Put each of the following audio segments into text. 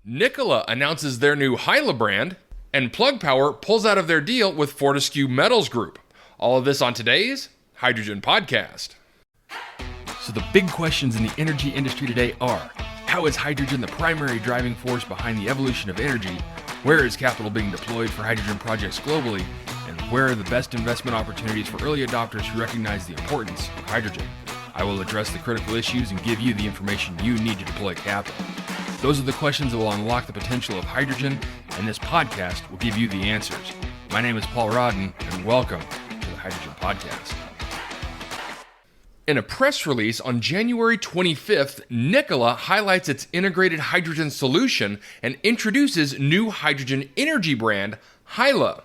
Nikola announces their new Hyla brand, and Plug Power pulls out of their deal with Fortescue Metals Group. All of this on today's Hydrogen Podcast. So the big questions in the energy industry today are, how is hydrogen the primary driving force behind the evolution of energy? Where is capital being deployed for hydrogen projects globally? And where are the best investment opportunities for early adopters who recognize the importance of hydrogen? I will address the critical issues and give you the information you need to deploy capital. Those are the questions that will unlock the potential of hydrogen, and this podcast will give you the answers. My name is Paul Rodden, and welcome to the Hydrogen Podcast. In a press release on January 25th, Nikola highlights its integrated hydrogen solution and introduces new hydrogen energy brand, Hyla.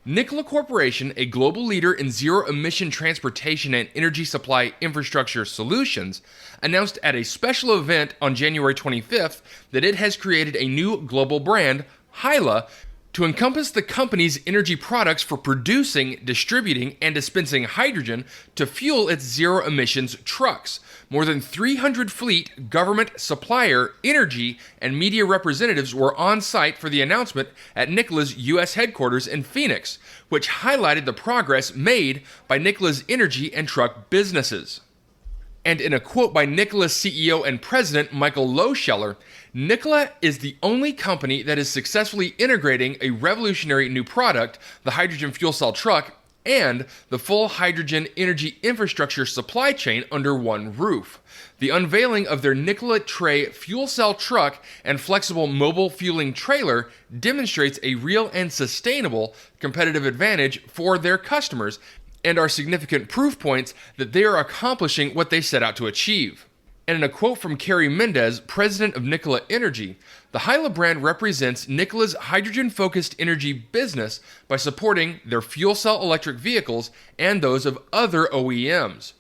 Nikola Corporation, a global leader in zero-emission transportation and energy supply infrastructure solutions, announced at a special event on January 25th that it has created a new global brand, Hyla, to encompass the company's energy products for producing, distributing, and dispensing hydrogen to fuel its zero-emissions trucks. More than 300 fleet, government, supplier, energy, and media representatives were on site for the announcement at Nikola's U.S. headquarters in Phoenix, which highlighted the progress made by Nikola's energy and truck businesses. And in a quote by Nikola's CEO and president, Michael Lohscheller, Nikola is the only company that is successfully integrating a revolutionary new product, the hydrogen fuel cell truck, and the full hydrogen energy infrastructure supply chain under one roof. The unveiling of their Nikola Tray fuel cell truck and flexible mobile fueling trailer demonstrates a real and sustainable competitive advantage for their customers and are significant proof points that they are accomplishing what they set out to achieve. And in a quote from Kerry Mendez, president of Nikola Energy, the Hyla brand represents Nikola's hydrogen-focused energy business by supporting their fuel cell electric vehicles and those of other OEMs.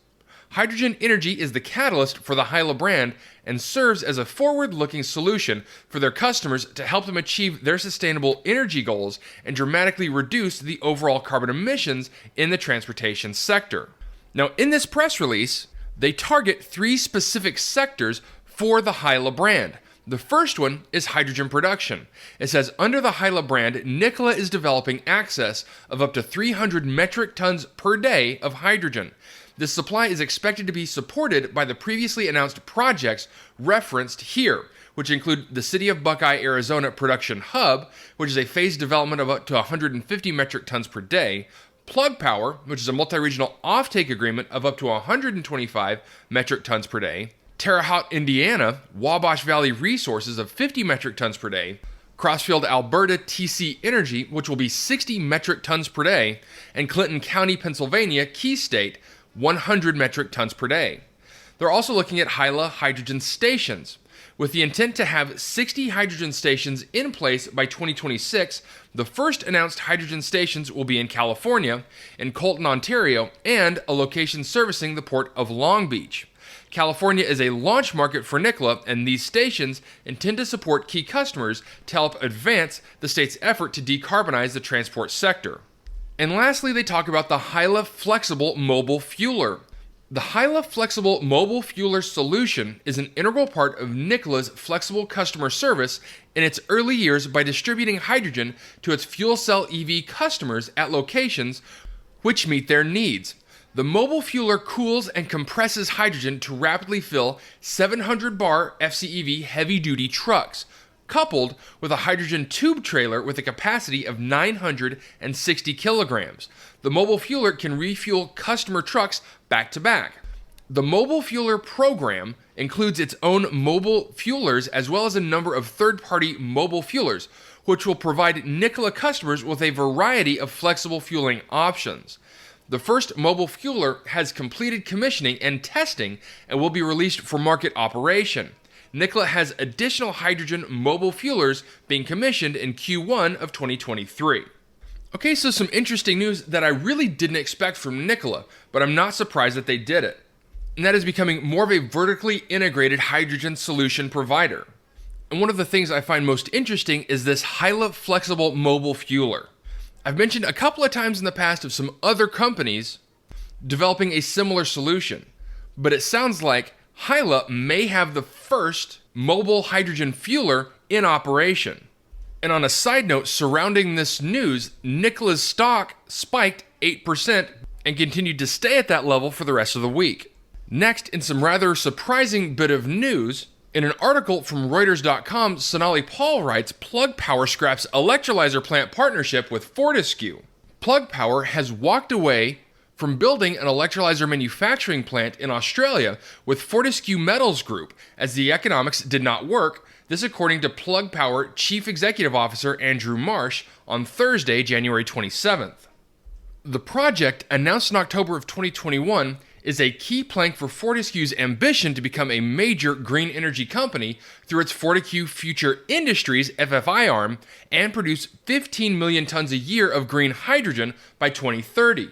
Hydrogen energy is the catalyst for the Hyla brand and serves as a forward-looking solution for their customers to help them achieve their sustainable energy goals and dramatically reduce the overall carbon emissions in the transportation sector. Now, in this press release, they target three specific sectors for the Hyla brand. The first one is hydrogen production. It says, under the Hyla brand, Nikola is developing access of up to 300 metric tons per day of hydrogen. This supply is expected to be supported by the previously announced projects referenced here, which include the City of Buckeye, Arizona Production Hub, which is a phased development of up to 150 metric tons per day, Plug Power, which is a multi-regional offtake agreement of up to 125 metric tons per day, Terre Haute, Indiana, Wabash Valley Resources of 50 metric tons per day, Crossfield, Alberta TC Energy, which will be 60 metric tons per day, and Clinton County, Pennsylvania, Key State, 100 metric tons per day. They're also looking at Hyla hydrogen stations. With the intent to have 60 hydrogen stations in place by 2026, the first announced hydrogen stations will be in California, in Colton, Ontario, and a location servicing the port of Long Beach. California is a launch market for Nikola, and these stations intend to support key customers to help advance the state's effort to decarbonize the transport sector. And lastly, they talk about the Hyla Flexible Mobile Fueler. The Hyla Flexible Mobile Fueler solution is an integral part of Nikola's flexible customer service in its early years by distributing hydrogen to its fuel cell EV customers at locations which meet their needs. The mobile fueler cools and compresses hydrogen to rapidly fill 700-bar FCEV heavy-duty trucks, coupled with a hydrogen tube trailer with a capacity of 960 kilograms. The mobile fueler can refuel customer trucks back to back. The mobile fueler program includes its own mobile fuelers as well as a number of third-party mobile fuelers, which will provide Nikola customers with a variety of flexible fueling options. The first mobile fueler has completed commissioning and testing and will be released for market operation. Nikola has additional hydrogen mobile fuelers being commissioned in Q1 of 2023. Okay, so some interesting news that I really didn't expect from Nikola, but I'm not surprised that they did it. And that is becoming more of a vertically integrated hydrogen solution provider. And one of the things I find most interesting is this Hyla Flexible Mobile Fueler. I've mentioned a couple of times in the past of some other companies developing a similar solution, but it sounds like Hyla may have the first mobile hydrogen fueler in operation. And on a side note surrounding this news, Nikola's stock spiked 8% and continued to stay at that level for the rest of the week. Next, in some rather surprising bit of news, in an article from Reuters.com, Sonali Paul writes, Plug Power scraps electrolyzer plant partnership with Fortescue. Plug Power has walked away from building an electrolyzer manufacturing plant in Australia with Fortescue Metals Group, as the economics did not work. This according to Plug Power Chief Executive Officer Andrew Marsh on Thursday, January 27th. The project, announced in October of 2021, is a key plank for Fortescue's ambition to become a major green energy company through its Fortescue Future Industries FFI arm and produce 15 million tons a year of green hydrogen by 2030.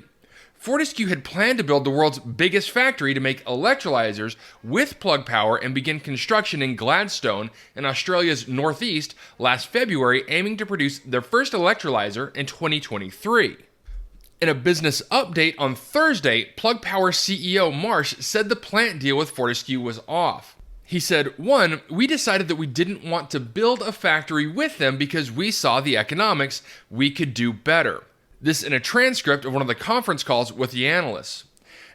Fortescue had planned to build the world's biggest factory to make electrolyzers with Plug Power and begin construction in Gladstone in Australia's northeast last February, aiming to produce their first electrolyzer in 2023. In a business update on Thursday, Plug Power CEO Marsh said the plant deal with Fortescue was off. He said, 1, we decided that we didn't want to build a factory with them because we saw the economics, we could do better. This in a transcript of one of the conference calls with the analysts.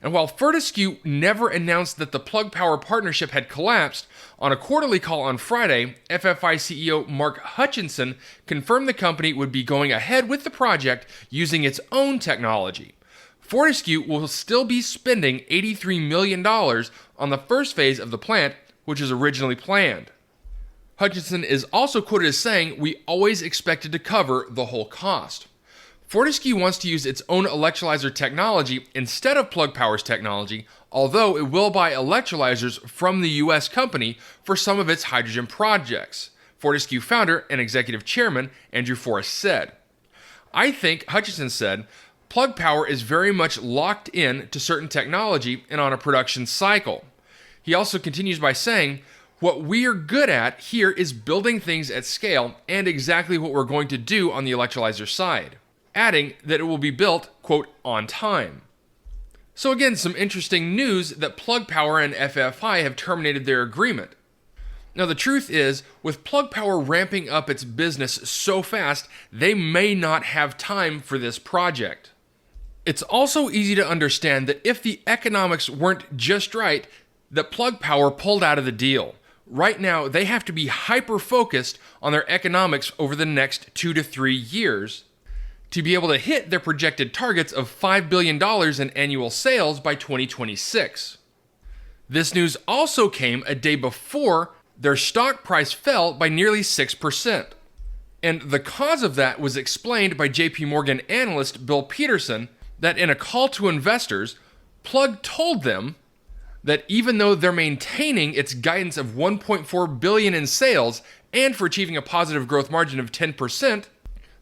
And while Fortescue never announced that the Plug Power partnership had collapsed, on a quarterly call on Friday, FFI CEO Mark Hutchinson confirmed the company would be going ahead with the project using its own technology. Fortescue will still be spending $83 million on the first phase of the plant, which is originally planned. Hutchinson is also quoted as saying, "We always expected to cover the whole cost." Fortescue wants to use its own electrolyzer technology instead of Plug Power's technology, although it will buy electrolyzers from the U.S. company for some of its hydrogen projects, Fortescue founder and executive chairman Andrew Forrest said. I think, Hutchinson said, Plug Power is very much locked in to certain technology and on a production cycle. He also continues by saying, what we are good at here is building things at scale and exactly what we're going to do on the electrolyzer side, adding that it will be built, quote, on time. So again, some interesting news that Plug Power and FFI have terminated their agreement. Now the truth is, with Plug Power ramping up its business so fast, they may not have time for this project. It's also easy to understand that if the economics weren't just right, that Plug Power pulled out of the deal. Right now, they have to be hyper-focused on their economics over the next 2 to 3 years to be able to hit their projected targets of $5 billion in annual sales by 2026. This news also came a day before their stock price fell by nearly 6%. And the cause of that was explained by JP Morgan analyst Bill Peterson that in a call to investors, Plug told them that even though they're maintaining its guidance of $1.4 billion in sales and for achieving a positive growth margin of 10%,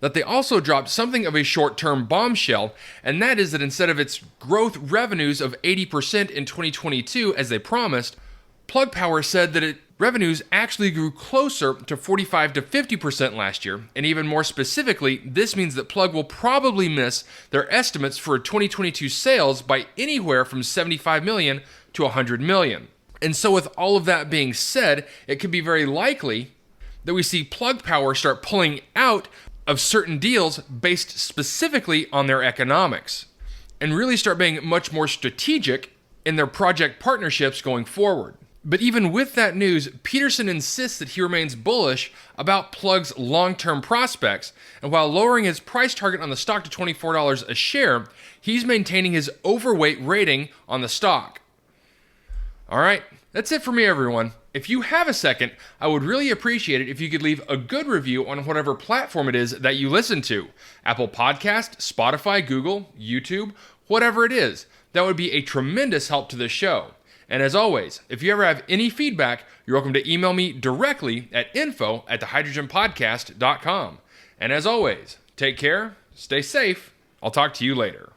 that they also dropped something of a short-term bombshell, and that is that instead of its growth revenues of 80% in 2022 as they promised, Plug Power said that its revenues actually grew closer to 45 to 50% last year, and even more specifically, this means that Plug will probably miss their estimates for 2022 sales by anywhere from 75 million to 100 million. And so with all of that being said, it could be very likely that we see Plug Power start pulling out of certain deals based specifically on their economics, and really start being much more strategic in their project partnerships going forward. But even with that news, Peterson insists that he remains bullish about Plug's long-term prospects, and while lowering his price target on the stock to $24 a share, he's maintaining his overweight rating on the stock. All right, that's it for me, everyone. If you have a second, I would really appreciate it if you could leave a good review on whatever platform it is that you listen to. Apple Podcast, Spotify, Google, YouTube, whatever it is. That would be a tremendous help to the show. And as always, if you ever have any feedback, you're welcome to email me directly at info@thehydrogenpodcast.com. And as always, take care, stay safe. I'll talk to you later.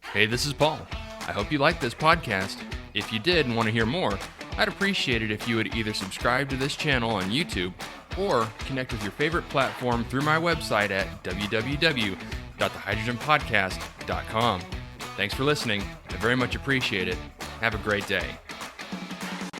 Hey, this is Paul. I hope you liked this podcast. If you did and want to hear more, I'd appreciate it if you would either subscribe to this channel on YouTube or connect with your favorite platform through my website at www.thehydrogenpodcast.com. Thanks for listening. I very much appreciate it. Have a great day.